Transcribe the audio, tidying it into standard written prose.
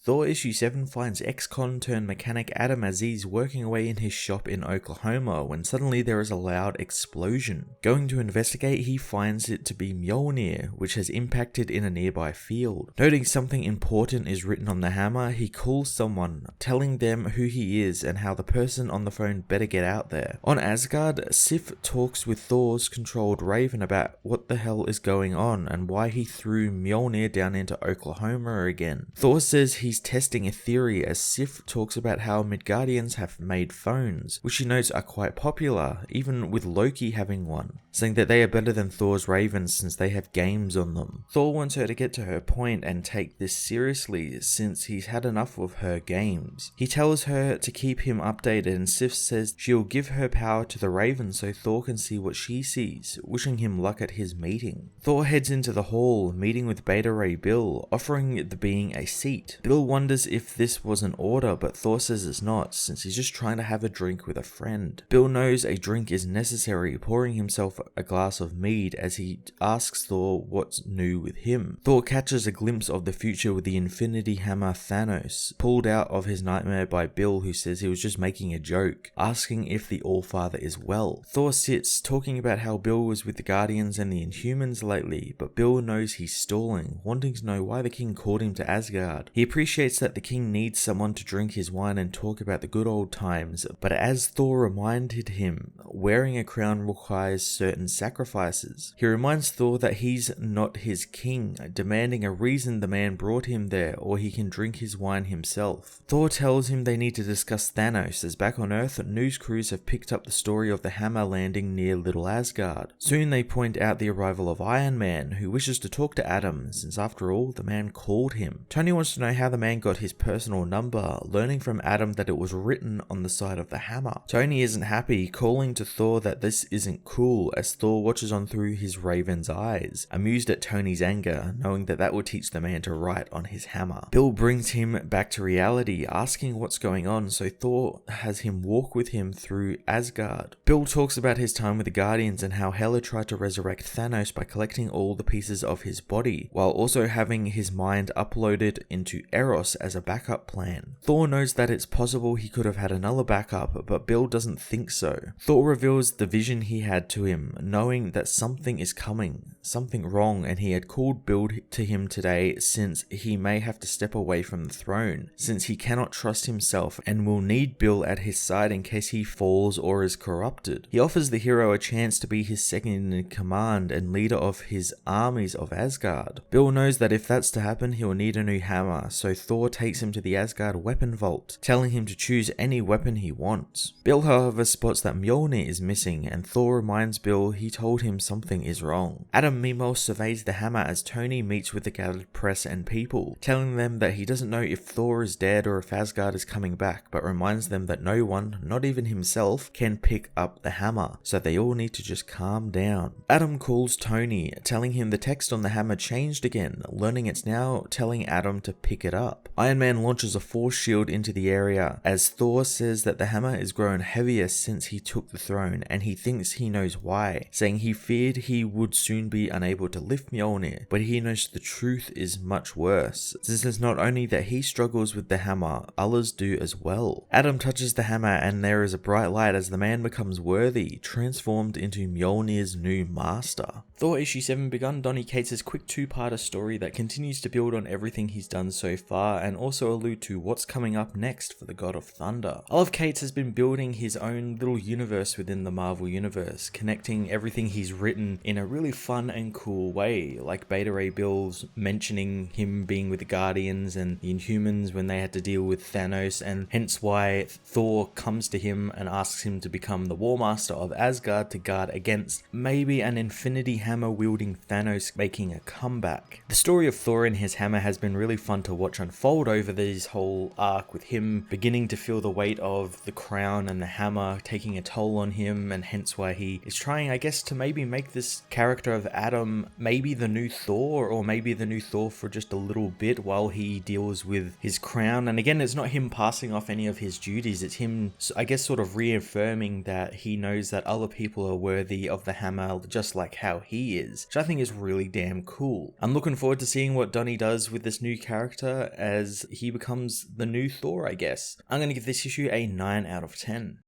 Thor issue 7 finds ex-con turned mechanic Adam Aziz working away in his shop in Oklahoma when suddenly there is a loud explosion. Going to investigate, he finds it to be Mjolnir, which has impacted in a nearby field. Noting something important is written on the hammer, he calls someone, telling them who he is and how the person on the phone better get out there. On Asgard, Sif talks with Thor's controlled Raven about what the hell is going on and why he threw Mjolnir down into Oklahoma again. Thor says he's testing a theory as Sif talks about how Midgardians have made phones, which he notes are quite popular, even with Loki having one, saying that they are better than Thor's ravens since they have games on them. Thor wants her to get to her point and take this seriously since he's had enough of her games. He tells her to keep him updated and Sif says she'll give her power to the Raven so Thor can see what she sees, wishing him luck at his meeting. Thor heads into the hall, meeting with Beta Ray Bill, offering the being a seat. Bill wonders if this was an order, but Thor says it's not, since he's just trying to have a drink with a friend. Bill knows a drink is necessary, pouring himself a glass of mead as he asks Thor what's new with him. Thor catches a glimpse of the future with the Infinity Hammer Thanos, pulled out of his nightmare by Bill, who says he was just making a joke, asking if the Allfather is well. Thor sits, talking about how Bill was with the Guardians and the Inhumans lately, but Bill knows he's stalling, wanting to know why the king called him to Asgard. He appreciates that the king needs someone to drink his wine and talk about the good old times, but as Thor reminded him, wearing a crown requires certain sacrifices. He reminds Thor that he's not his king, demanding a reason the man brought him there or he can drink his wine himself. Thor tells him they need to discuss Thanos, as back on Earth, news crews have picked up the story of the hammer landing near Little Asgard. Soon they point out the arrival of Iron Man, who wishes to talk to Adam, since after all, the man called him. Tony wants to know how the man got his personal number, learning from Adam that it was written on the side of the hammer. Tony isn't happy, calling to Thor that this isn't cool, as Thor watches on through his raven's eyes, amused at Tony's anger, knowing that will teach the man to write on his hammer. Bill brings him back to reality, asking what's going on, so Thor has him walk with him through Asgard. Bill talks about his time with the Guardians and how Hela tried to resurrect Thanos by collecting all the pieces of his body, while also having his mind uploaded into Eros as a backup plan. Thor knows that it's possible he could have had another backup, but Bill doesn't think so. Thor reveals the vision he had to him, knowing that something is coming, something wrong, and he had called Bill to him today since he may have to step away from the throne, since he cannot trust himself and will need Bill at his side in case he falls or is corrupted. He offers the hero a chance to be his second in command and leader of his armies of Asgard. Bill knows that if that's to happen, he'll need a new hammer, so Thor takes him to the Asgard weapon vault, telling him to choose any weapon he wants. Bill, however, spots that Mjolnir is missing, and Thor reminds Bill he told him something is wrong. Adam meanwhile surveys the hammer as Tony meets with the gathered press and people, telling them that he doesn't know if Thor is dead or if Asgard is coming back, but reminds them that no one, not even himself, can pick up the hammer, so they all need to just calm down. Adam calls Tony, telling him the text on the hammer changed again, learning it's now telling Adam to pick it up. Iron Man launches a force shield into the area, as Thor says that the hammer is grown heavier since he took the throne, and he thinks he knows why, saying he feared he would soon be unable to lift Mjolnir, but he knows the truth is much worse, since it's not only that he struggles with the hammer, others do as well. Adam touches the hammer and there is a bright light as the man becomes worthy, transformed into Mjolnir's new master. Thor issue 7 begun Donny Cates' quick two-parter story that continues to build on everything he's done so far and also allude to what's coming up next for the God of Thunder. Olive Cates has been building his own little universe within the Marvel universe, connecting everything he's written in a really fun and cool way, like Beta Ray Bill's mentioning him being with the Guardians and the Inhumans when they had to deal with Thanos, and hence why Thor comes to him and asks him to become the War Master of Asgard to guard against maybe an Infinity Hammer wielding Thanos making a comeback. The story of Thor and his hammer has been really fun to watch unfold over this whole arc, with him beginning to feel the weight of the crown and the hammer taking a toll on him, and hence why he is trying, I guess, to maybe make this character of Adam maybe the new Thor, or maybe the new Thor for just a little bit while he deals with his crown. And again, it's not him passing off any of his duties, it's him, I guess, sort of reaffirming that he knows that other people are worthy of the hammer just like how he is, which I think is really damn cool. I'm looking forward to seeing what Donnie does with this new character as he becomes the new Thor, I guess. I'm going to give this issue a 9 out of 10.